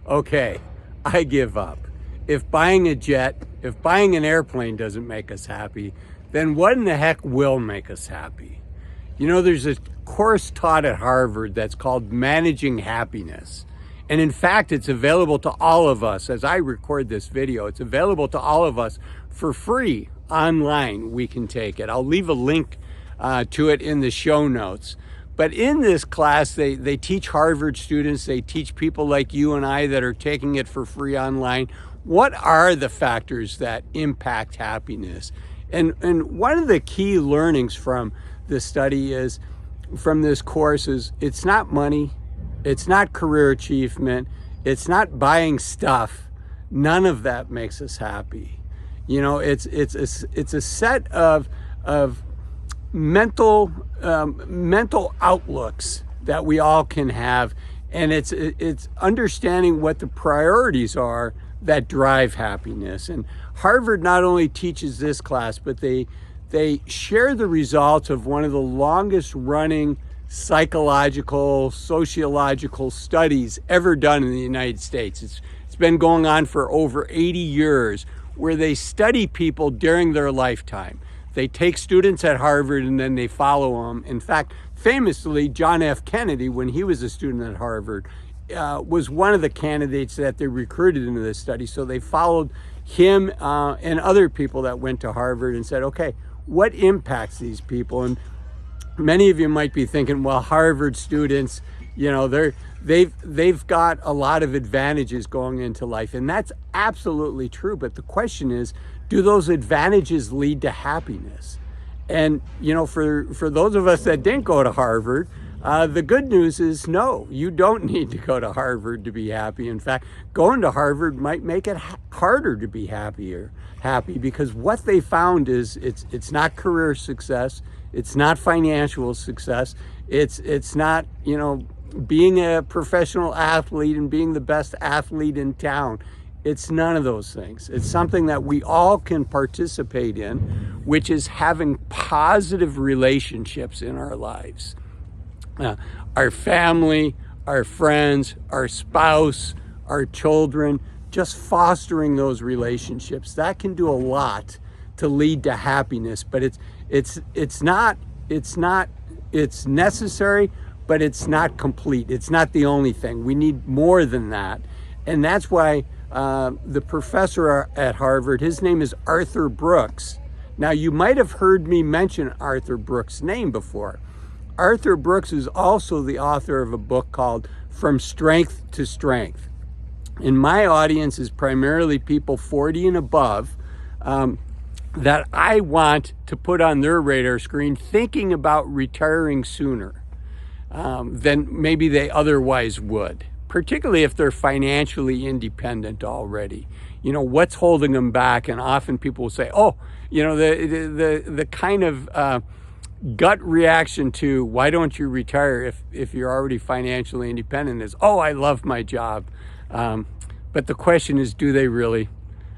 okay, I give up. If buying a jet, if buying an airplane doesn't make us happy, then what in the heck will make us happy? You know, there's a course taught at Harvard that's called Managing Happiness. And in fact, it's available to all of us. As I record this video, it's available to all of us for free online. We can take it. I'll leave a link to it in the show notes. But in this class, they teach Harvard students, they teach people like you and I that are taking it for free online, what are the factors that impact happiness? And one of the key learnings from this study is, from this course, is it's not money, it's not career achievement, it's not buying stuff. None of that makes us happy. You know, it's a set of mental outlooks that we all can have, and it's understanding what the priorities are that drive happiness. And Harvard not only teaches this class, but they share the results of one of the longest running psychological, sociological studies ever done in the United States. It's been going on for over 80 years, where they study people during their lifetime. They take students at Harvard and then they follow them. In fact, famously, John F. Kennedy, when he was a student at Harvard, was one of the candidates that they recruited into this study. So they followed him and other people that went to Harvard and said, okay, what impacts these people? And many of you might be thinking, well, Harvard students, you know, they've got a lot of advantages going into life, and that's absolutely true. But the question is, do those advantages lead to happiness? And you know, for those of us that didn't go to Harvard, the good news is no, you don't need to go to Harvard to be happy. In fact, going to Harvard might make it harder to be happy, because what they found is it's not career success. It's not financial success. It's not, you know, being a professional athlete and being the best athlete in town. It's none of those things. It's something that we all can participate in, which is having positive relationships in our lives. Our family, our friends, our spouse, our children, just fostering those relationships. That can do a lot to lead to happiness, but it's necessary, but it's not complete. It's not the only thing. We need more than that. And that's why the professor at Harvard, his name is Arthur Brooks. Now, you might have heard me mention Arthur Brooks' name before. Arthur Brooks is also the author of a book called From Strength to Strength. And my audience is primarily people 40 and above that I want to put on their radar screen thinking about retiring sooner than maybe they otherwise would, particularly if they're financially independent already. You know, what's holding them back? And often people will say, oh, you know, the kind of gut reaction to why don't you retire if you're already financially independent is, oh, I love my job. But the question is, do they really?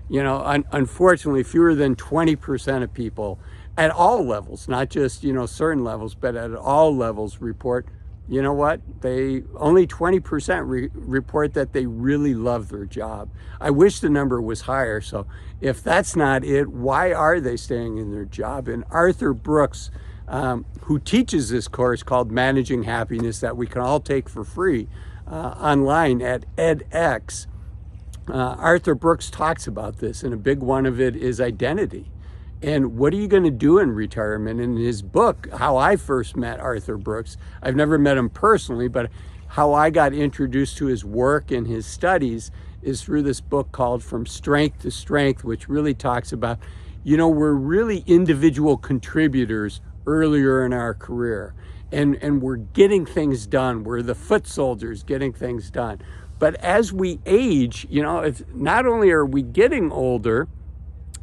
You know, unfortunately, fewer than 20% of people at all levels, not just, you know, certain levels, but at all levels report, you know what, only 20% report that they really love their job. I wish the number was higher. So if that's not it, why are they staying in their job? And Arthur Brooks, who teaches this course called Managing Happiness that we can all take for free online at edX, Arthur Brooks talks about this, and a big one of it is identity. And what are you going to do in retirement? In his book, how I first met Arthur Brooks, I've never met him personally, but how I got introduced to his work and his studies is through this book called From Strength to Strength, which really talks about, you know, we're really individual contributors earlier in our career, and we're getting things done. We're the foot soldiers getting things done. But as we age, you know, it's not only are we getting older,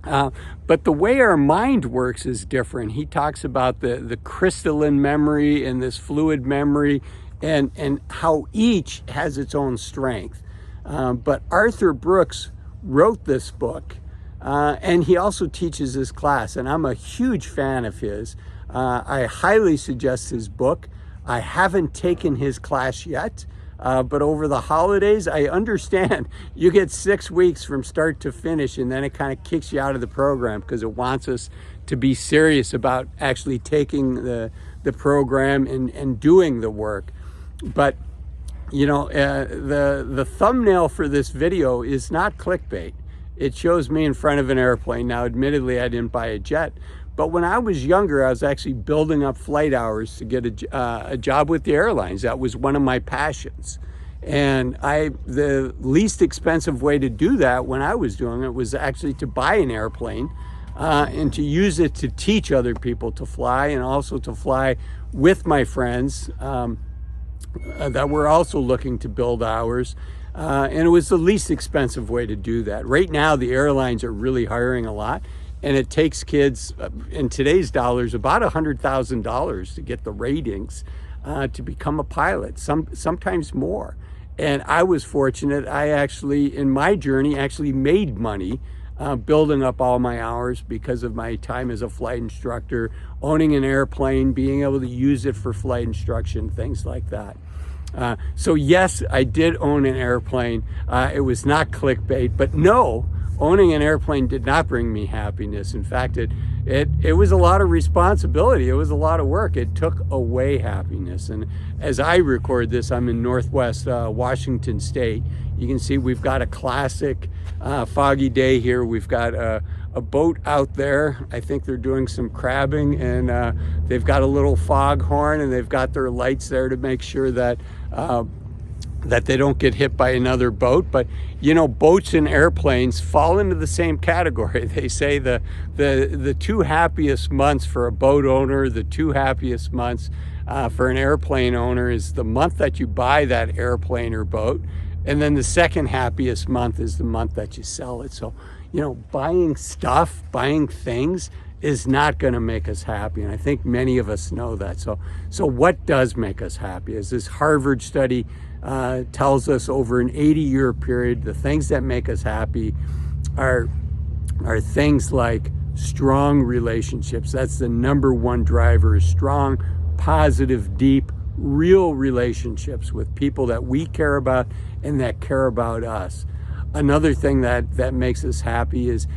but the way our mind works is different. He talks about the crystalline memory and this fluid memory, and how each has its own strength. But Arthur Brooks wrote this book, and he also teaches this class, and I'm a huge fan of his. I highly suggest his book. I haven't taken his class yet. But over the holidays, I understand you get 6 weeks from start to finish, and then it kind of kicks you out of the program because it wants us to be serious about actually taking the program and doing the work. But you know, the thumbnail for this video is not clickbait. It shows me in front of an airplane. Now, admittedly, I didn't buy a jet, but when I was younger, I was actually building up flight hours to get a job with the airlines. That was one of my passions. And the least expensive way to do that when I was doing it was actually to buy an airplane and to use it to teach other people to fly, and also to fly with my friends that were also looking to build hours. And it was the least expensive way to do that. Right now, the airlines are really hiring a lot, and it takes kids, in today's dollars, about $100,000 to get the ratings to become a pilot, sometimes more. And I was fortunate. I actually, in my journey, actually made money building up all my hours because of my time as a flight instructor, owning an airplane, being able to use it for flight instruction, things like that. So yes, I did own an airplane. It was not clickbait, but no, owning an airplane did not bring me happiness. In fact, it was a lot of responsibility. It was a lot of work. It took away happiness. And as I record this, I'm in Northwest Washington State. You can see we've got a classic foggy day here. We've got a boat out there. I think they're doing some crabbing, and they've got a little foghorn, and they've got their lights there to make sure that that they don't get hit by another boat. But you know, boats and airplanes fall into the same category. They say the two happiest months for a boat owner, the two happiest months for an airplane owner is the month that you buy that airplane or boat, and then the second happiest month is the month that you sell it. So, you know, buying stuff, buying things is not going to make us happy. And I think many of us know that. So what does make us happy? As this Harvard study tells us, over an 80-year period, the things that make us happy are things like strong relationships. That's the number one driver, is strong, positive, deep, real relationships with people that we care about and that care about us. Another thing that makes us happy is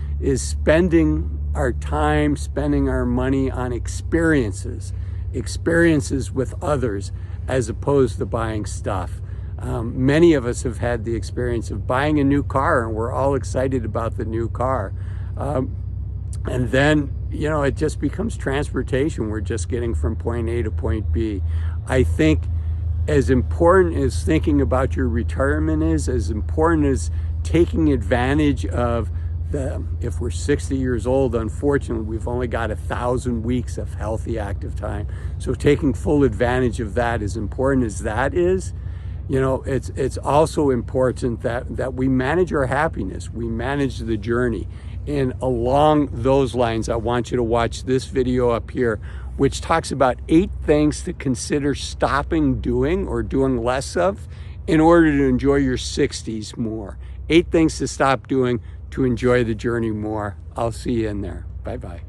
spending our time, spending our money on experiences with others, as opposed to buying stuff. Many of us have had the experience of buying a new car, and we're all excited about the new car. And then, you know, it just becomes transportation. We're just getting from point A to point B. I think as important as thinking about your retirement is, as important as taking advantage of if we're 60 years old, unfortunately, we've only got 1,000 weeks of healthy active time. So taking full advantage of that, as important as that is, you know, it's also important that we manage our happiness, we manage the journey. And along those lines, I want you to watch this video up here, which talks about 8 things to consider stopping doing or doing less of in order to enjoy your 60s more. 8 things to stop doing to enjoy the journey more. I'll see you in there. Bye-bye.